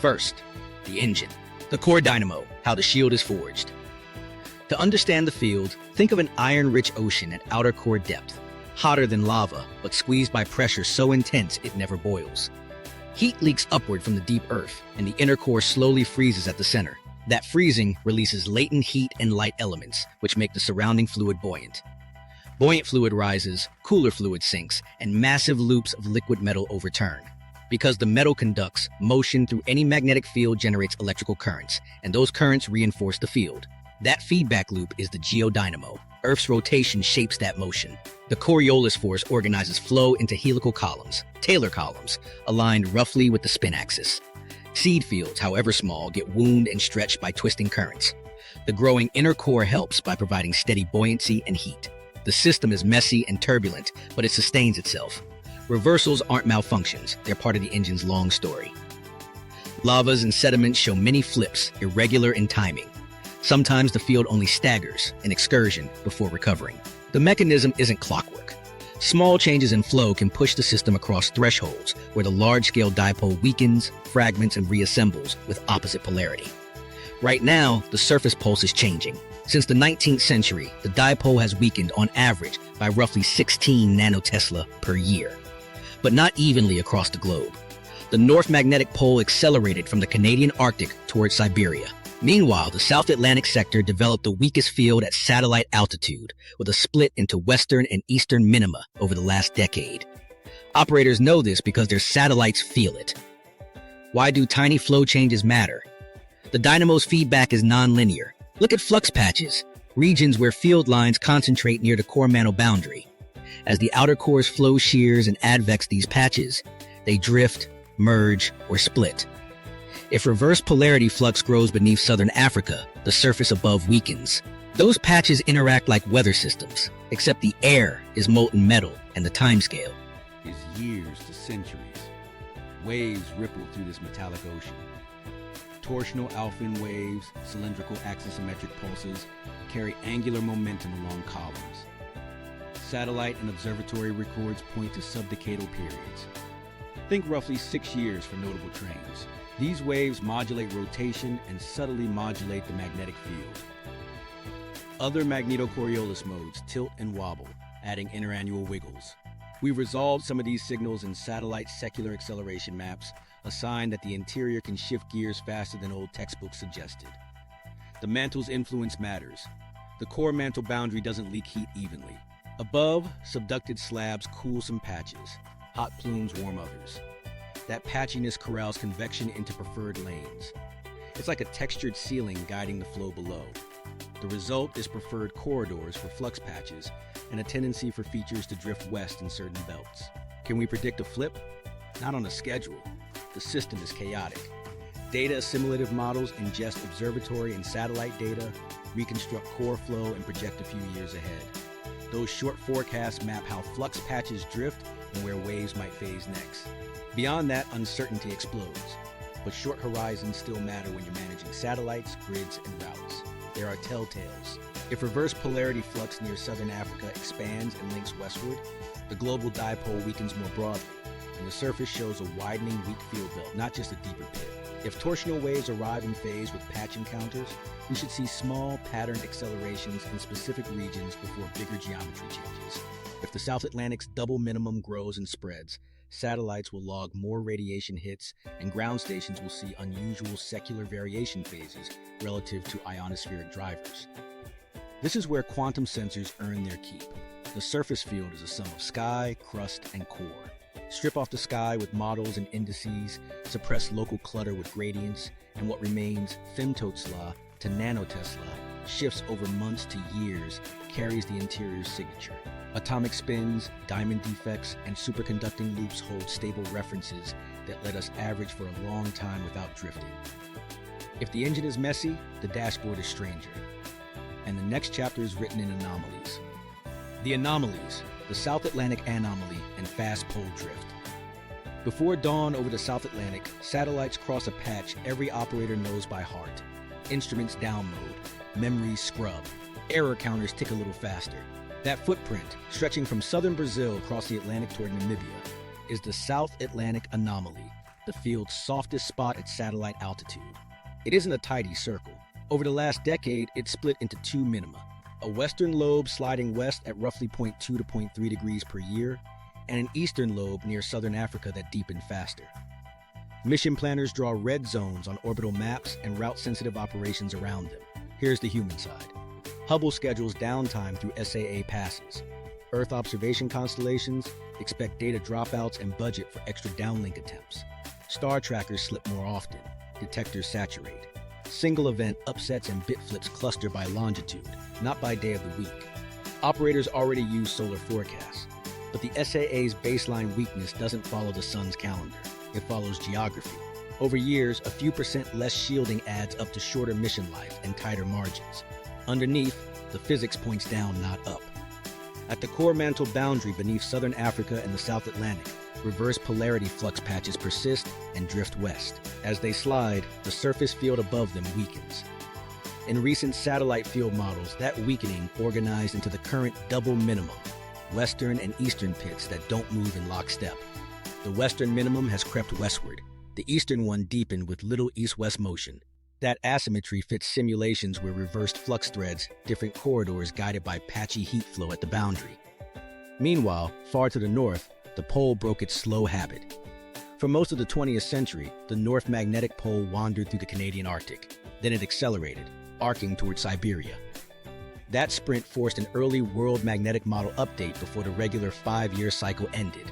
First, the engine. The core dynamo, how the shield is forged. To understand the field, think of an iron-rich ocean at outer core depth, hotter than lava, but squeezed by pressure so intense it never boils. Heat leaks upward from the deep earth, and the inner core slowly freezes at the center. That freezing releases latent heat and light elements, which make the surrounding fluid buoyant. Buoyant fluid rises, cooler fluid sinks, and massive loops of liquid metal overturn. Because the metal conducts, motion through any magnetic field generates electrical currents, and those currents reinforce the field. That feedback loop is the geodynamo. Earth's rotation shapes that motion. The Coriolis force organizes flow into helical columns, Taylor columns, aligned roughly with the spin axis. Seed fields, however small, get wound and stretched by twisting currents. The growing inner core helps by providing steady buoyancy and heat. The system is messy and turbulent, but it sustains itself. Reversals aren't malfunctions, they're part of the engine's long story. Lavas and sediments show many flips, irregular in timing. Sometimes the field only staggers, an excursion, before recovering. The mechanism isn't clockwork. Small changes in flow can push the system across thresholds where the large-scale dipole weakens, fragments, and reassembles with opposite polarity. Right now, the surface pulse is changing. Since the 19th century, the dipole has weakened on average by roughly 16 nanotesla per year, but not evenly across the globe. The North Magnetic Pole accelerated from the Canadian Arctic towards Siberia. Meanwhile, the South Atlantic sector developed the weakest field at satellite altitude, with a split into western and eastern minima over the last decade. Operators know this because their satellites feel it. Why do tiny flow changes matter? The dynamo's feedback is nonlinear. Look at flux patches, regions where field lines concentrate near the core mantle boundary. As the outer core's flow shears and advects these patches, they drift, merge, or split. If reverse polarity flux grows beneath southern Africa, the surface above weakens. Those patches interact like weather systems, except the air is molten metal and the timescale is years to centuries. Waves ripple through this metallic ocean. Torsional Alfvén waves, cylindrical axisymmetric pulses, carry angular momentum along columns. Satellite and observatory records point to subdecadal periods. Think roughly 6 years for notable trains. These waves modulate rotation and subtly modulate the magnetic field. Other magnetocoriolis modes tilt and wobble, adding interannual wiggles. We've resolved some of these signals in satellite secular acceleration maps, a sign that the interior can shift gears faster than old textbooks suggested. The mantle's influence matters. The core mantle boundary doesn't leak heat evenly. Above, subducted slabs cool some patches. Hot plumes warm others. That patchiness corrals convection into preferred lanes. It's like a textured ceiling guiding the flow below. The result is preferred corridors for flux patches and a tendency for features to drift west in certain belts. Can we predict a flip? Not on a schedule. The system is chaotic. Data assimilative models ingest observatory and satellite data, reconstruct core flow, and project a few years ahead. Those short forecasts map how flux patches drift and where waves might phase next. Beyond that, uncertainty explodes. But short horizons still matter when you're managing satellites, grids, and routes. There are telltales. If reverse polarity flux near southern Africa expands and links westward, the global dipole weakens more broadly, and the surface shows a widening weak field belt, not just a deeper pit. If torsional waves arrive in phase with patch encounters, we should see small patterned accelerations in specific regions before bigger geometry changes. If the South Atlantic's double minimum grows and spreads, satellites will log more radiation hits, and ground stations will see unusual secular variation phases relative to ionospheric drivers. This is where quantum sensors earn their keep. The surface field is a sum of sky, crust, and core. Strip off the sky with models and indices, suppress local clutter with gradients, and what remains femtosla to nanotesla shifts over months to years, carries the interior's signature. Atomic spins, diamond defects, and superconducting loops hold stable references that let us average for a long time without drifting. If the engine is messy, the dashboard is stranger. And the next chapter is written in anomalies. The anomalies, the South Atlantic Anomaly and fast pole drift. Before dawn over the South Atlantic, satellites cross a patch every operator knows by heart. Instruments down mode, memories scrub, error counters tick a little faster. That footprint, stretching from southern Brazil across the Atlantic toward Namibia, is the South Atlantic Anomaly, the field's softest spot at satellite altitude. It isn't a tidy circle. Over the last decade, it's split into two minima: a western lobe sliding west at roughly 0.2 to 0.3 degrees per year, and an eastern lobe near southern Africa that deepened faster. Mission planners draw red zones on orbital maps and route sensitive operations around them. Here's the human side. Hubble schedules downtime through SAA passes. Earth observation constellations expect data dropouts and budget for extra downlink attempts. Star trackers slip more often. Detectors saturate. Single event upsets and bit flips cluster by longitude, not by day of the week. Operators already use solar forecasts, but the SAA's baseline weakness doesn't follow the sun's calendar. It follows geography. Over years, a few percent less shielding adds up to shorter mission life and tighter margins. Underneath, the physics points down, not up. At the core mantle boundary beneath southern Africa and the South Atlantic, reverse polarity flux patches persist and drift west. As they slide, the surface field above them weakens. In recent satellite field models, that weakening organized into the current double minimum, western and eastern pits that don't move in lockstep. The western minimum has crept westward. The eastern one deepened with little east-west motion. That asymmetry fits simulations where reversed flux threads different corridors guided by patchy heat flow at the boundary. Meanwhile, far to the north, the pole broke its slow habit. For most of the 20th century, the North Magnetic Pole wandered through the Canadian Arctic. Then it accelerated, arcing toward Siberia. That sprint forced an early world magnetic model update before the regular 5-year cycle ended.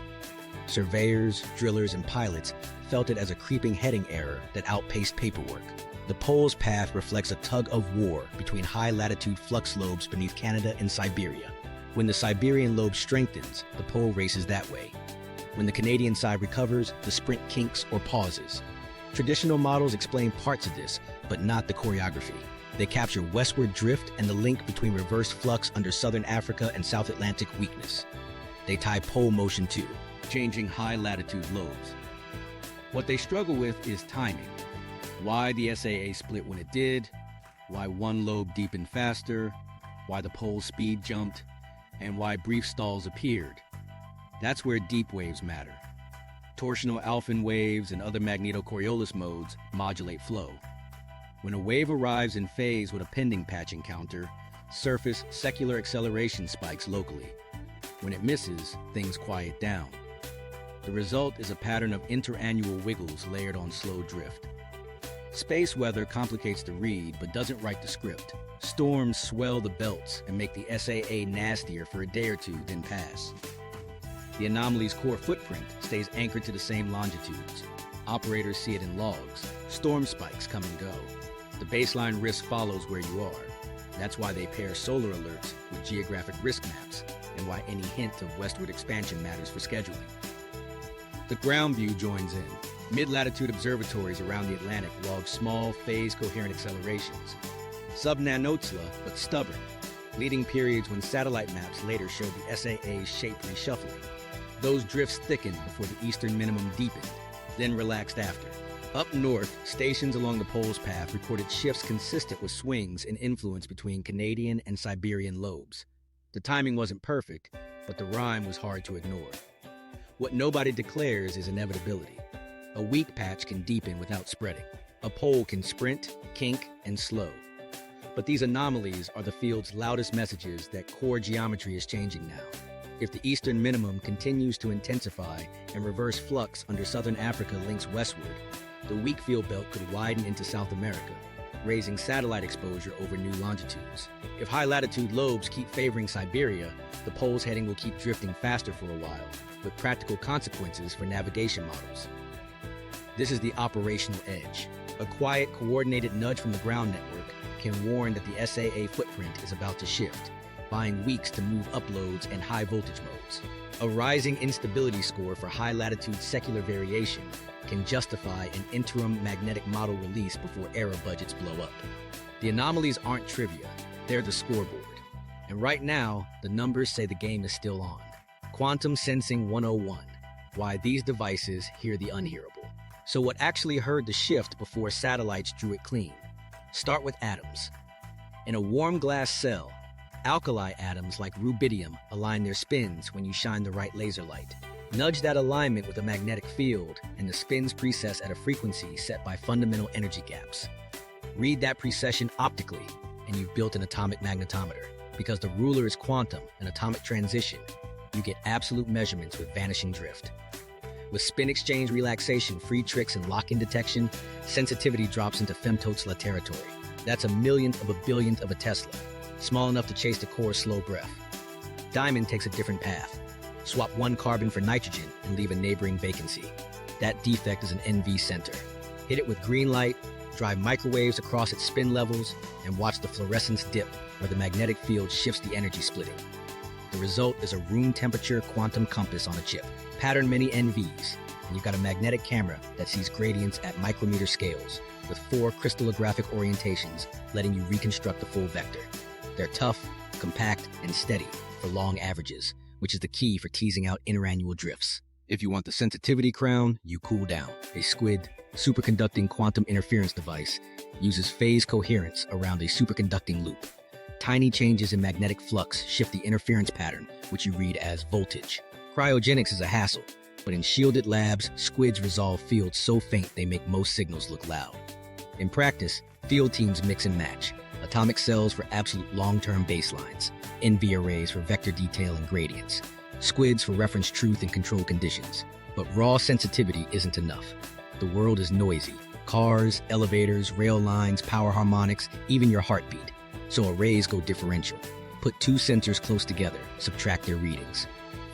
Surveyors, drillers, and pilots felt it as a creeping heading error that outpaced paperwork. The pole's path reflects a tug of war between high-latitude flux lobes beneath Canada and Siberia. When the Siberian lobe strengthens, the pole races that way. When the Canadian side recovers, the sprint kinks or pauses. Traditional models explain parts of this, but not the choreography. They capture westward drift and the link between reverse flux under southern Africa and South Atlantic weakness. They tie pole motion too, changing high-latitude lobes. What they struggle with is timing. Why the SAA split when it did, why one lobe deepened faster, why the pole's speed jumped, and why brief stalls appeared. That's where deep waves matter. Torsional Alfvén waves and other magnetocoriolis modes modulate flow. When a wave arrives in phase with a pending patch encounter, surface secular acceleration spikes locally. When it misses, things quiet down. The result is a pattern of interannual wiggles layered on slow drift. Space weather complicates the read but doesn't write the script. Storms swell the belts and make the SAA nastier for a day or two, then pass. The anomaly's core footprint stays anchored to the same longitudes. Operators see it in logs. Storm spikes come and go. The baseline risk follows where you are. That's why they pair solar alerts with geographic risk maps, and why any hint of westward expansion matters for scheduling. The ground view joins in. Mid-latitude observatories around the Atlantic log small, phase-coherent accelerations. Subnanotzla, but stubborn, leading periods when satellite maps later showed the SAA's shape reshuffling. Those drifts thickened before the eastern minimum deepened, then relaxed after. Up north, stations along the pole's path recorded shifts consistent with swings in influence between Canadian and Siberian lobes. The timing wasn't perfect, but the rhyme was hard to ignore. What nobody declares is inevitability. A weak patch can deepen without spreading. A pole can sprint, kink, and slow. But these anomalies are the field's loudest messages that core geometry is changing now. If the eastern minimum continues to intensify and reverse flux under southern Africa links westward, the weak field belt could widen into South America, raising satellite exposure over new longitudes. If high-latitude lobes keep favoring Siberia, the pole's heading will keep drifting faster for a while, with practical consequences for navigation models. This is the operational edge. A quiet, coordinated nudge from the ground network can warn that the SAA footprint is about to shift, buying weeks to move uploads and high-voltage modes. A rising instability score for high-latitude secular variation can justify an interim magnetic model release before error budgets blow up. The anomalies aren't trivia, they're the scoreboard. And right now, the numbers say the game is still on. Quantum Sensing 101, why these devices hear the unhearable. So what actually heard the shift before satellites drew it clean? Start with atoms. In a warm glass cell, alkali atoms like rubidium align their spins when you shine the right laser light. Nudge that alignment with a magnetic field, and the spins precess at a frequency set by fundamental energy gaps. Read that precession optically, and you've built an atomic magnetometer. Because the ruler is quantum, an atomic transition, you get absolute measurements with vanishing drift. With spin exchange relaxation, free tricks, and lock-in detection, sensitivity drops into femtotesla territory. That's a millionth of a billionth of a Tesla, small enough to chase the core's slow breath. Diamond takes a different path. Swap one carbon for nitrogen and leave a neighboring vacancy. That defect is an NV center. Hit it with green light, drive microwaves across its spin levels, and watch the fluorescence dip where the magnetic field shifts the energy splitting. The result is a room temperature quantum compass on a chip. Pattern many NVs, and you've got a magnetic camera that sees gradients at micrometer scales with 4 crystallographic orientations, letting you reconstruct the full vector. They're tough, compact, and steady for long averages, which is the key for teasing out interannual drifts. If you want the sensitivity crown, you cool down. A SQUID, superconducting quantum interference device, uses phase coherence around a superconducting loop. Tiny changes in magnetic flux shift the interference pattern, which you read as voltage. Cryogenics is a hassle, but in shielded labs, SQUIDs resolve fields so faint they make most signals look loud. In practice, field teams mix and match. Atomic cells for absolute long-term baselines, NV arrays for vector detail and gradients, SQUIDs for reference truth and control conditions. But raw sensitivity isn't enough. The world is noisy. Cars, elevators, rail lines, power harmonics, even your heartbeat. So arrays go differential. Put 2 sensors close together, subtract their readings.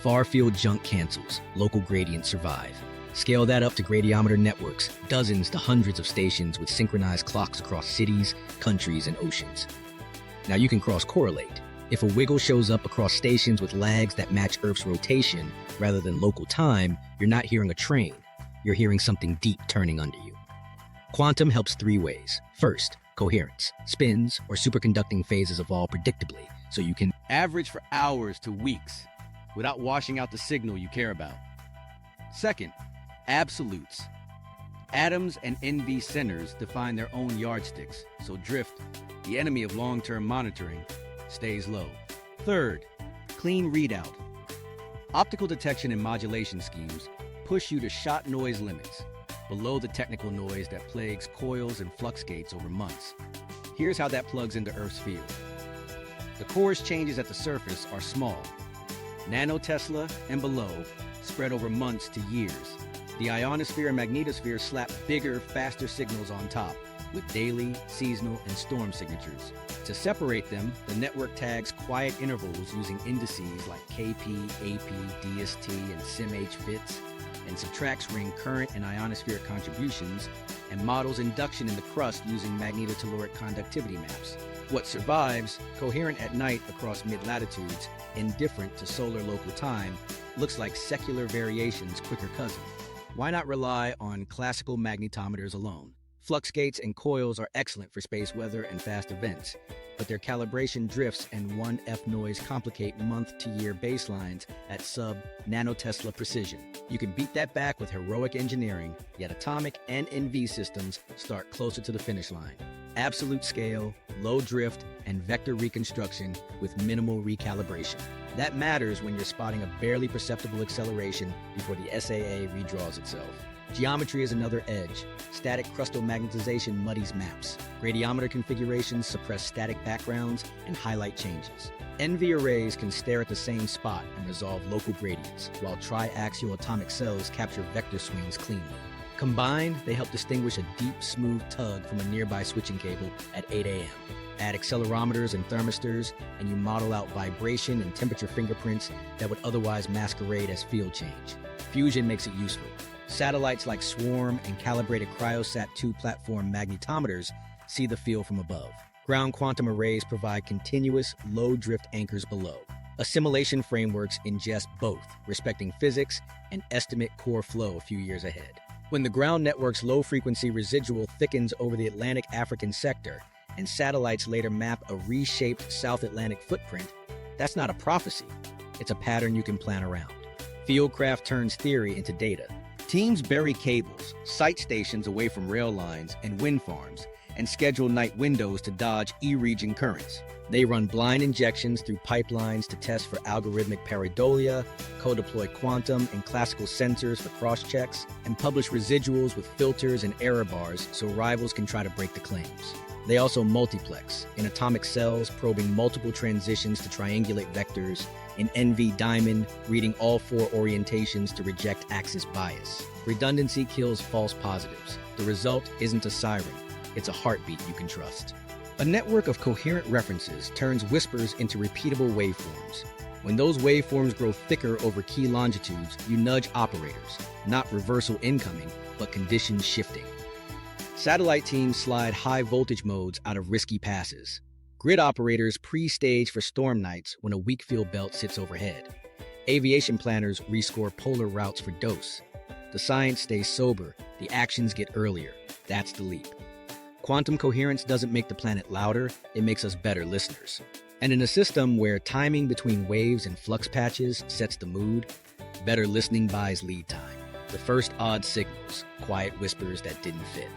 Far-field junk cancels, local gradients survive. Scale that up to gradiometer networks, dozens to hundreds of stations with synchronized clocks across cities, countries, and oceans. Now you can cross-correlate. If a wiggle shows up across stations with lags that match Earth's rotation rather than local time, you're not hearing a train. You're hearing something deep turning under you. Quantum helps 3 ways. First, coherence. Spins or superconducting phases evolve predictably, so you can Average for hours to weeks without washing out the signal you care about. Second, absolutes. Atoms and NV centers define their own yardsticks, so drift, the enemy of long-term monitoring, stays low. Third, clean readout. Optical detection and modulation schemes push you to shot noise limits, below the technical noise that plagues coils and flux gates over months. Here's how that plugs into Earth's field. The core's changes at the surface are small, nanotesla and below, spread over months to years. The ionosphere and magnetosphere slap bigger, faster signals on top, with daily, seasonal, and storm signatures. To separate them, the network tags quiet intervals using indices like KP, AP, DST, and SIMH fits, and subtracts ring current and ionospheric contributions, and models induction in the crust using magnetotelluric conductivity maps. What survives, coherent at night across mid-latitudes, indifferent to solar local time, looks like secular variation's quicker cousin. Why not rely on classical magnetometers alone? Flux gates and coils are excellent for space weather and fast events, but their calibration drifts and 1F noise complicate month-to-year baselines at sub-nanotesla precision. You can beat that back with heroic engineering, yet atomic and NV systems start closer to the finish line. Absolute scale, low drift, and vector reconstruction with minimal recalibration. That matters when you're spotting a barely perceptible acceleration before the SAA redraws itself. Geometry is another edge. Static crustal magnetization muddies maps. Gradiometer configurations suppress static backgrounds and highlight changes. NV arrays can stare at the same spot and resolve local gradients, while triaxial atomic cells capture vector swings cleanly. Combined, they help distinguish a deep, smooth tug from a nearby switching cable at 8 a.m. Add accelerometers and thermistors, and you model out vibration and temperature fingerprints that would otherwise masquerade as field change. Fusion makes it useful. Satellites like Swarm and calibrated Cryosat-2 platform magnetometers see the field from above. Ground quantum arrays provide continuous, low-drift anchors below. Assimilation frameworks ingest both, respecting physics and estimate core flow a few years ahead. When the ground network's low-frequency residual thickens over the Atlantic-African sector, and satellites later map a reshaped South Atlantic footprint, that's not a prophecy. It's a pattern you can plan around. Fieldcraft turns theory into data. Teams bury cables, site stations away from rail lines and wind farms, and schedule night windows to dodge E-region currents. They run blind injections through pipelines to test for algorithmic pareidolia, co-deploy quantum and classical sensors for cross-checks, and publish residuals with filters and error bars so rivals can try to break the claims. They also multiplex, in atomic cells probing multiple transitions to triangulate vectors, in NV diamond reading all 4 orientations to reject axis bias. Redundancy kills false positives. The result isn't a siren, it's a heartbeat you can trust. A network of coherent references turns whispers into repeatable waveforms. When those waveforms grow thicker over key longitudes, you nudge operators, not reversal incoming, but conditions shifting. Satellite teams slide high voltage modes out of risky passes. Grid operators pre-stage for storm nights when a weak field belt sits overhead. Aviation planners rescore polar routes for dose. The science stays sober, the actions get earlier. That's the leap. Quantum coherence doesn't make the planet louder, it makes us better listeners. And in a system where timing between waves and flux patches sets the mood, better listening buys lead time. The first odd signals, quiet whispers that didn't fit.